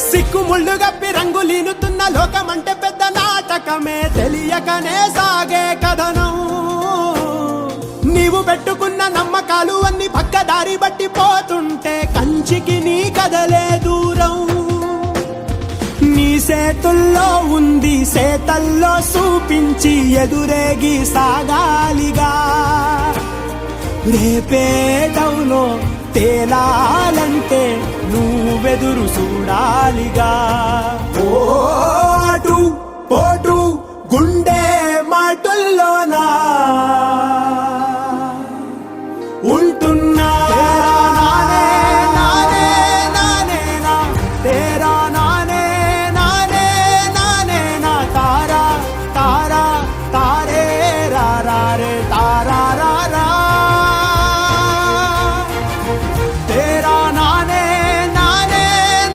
సిక్కుముళ్ళు గప్పి రంగులీనుతున్న లోకమంటే పెద్ద నాటకమే, తెలియకనే సాగే కథనం. నీవు పెట్టుకున్న నమ్మకాలు అన్ని పక్కదారి బట్టి పోతుంటే కంచికి నీ కదలే దూరం. నీ చేతుల్లో ఉంది సేతల్లో చూపించి ఎదురేగి సాగాలిగా. రేపేటవులో తేలాలంటే నువ్వెదురు చూడాలిగా. ఓ